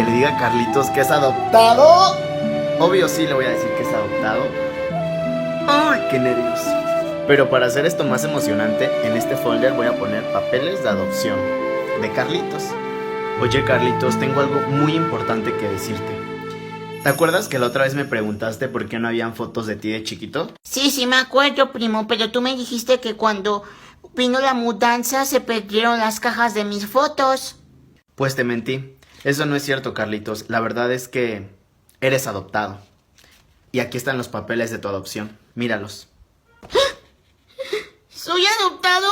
que le diga a Carlitos que es adoptado. Obvio sí le voy a decir que es adoptado. ¡Ay, qué nervios! Pero para hacer esto más emocionante, en este folder voy a poner papeles de adopción de Carlitos. Oye Carlitos, tengo algo muy importante que decirte. ¿Te acuerdas que la otra vez me preguntaste por qué no habían fotos de ti de chiquito? Sí, me acuerdo, primo, pero tú me dijiste que cuando vino la mudanza se perdieron las cajas de mis fotos. Pues te mentí. Eso no es cierto, Carlitos. La verdad es que eres adoptado. Y aquí están los papeles de tu adopción. Míralos. ¿Soy adoptado?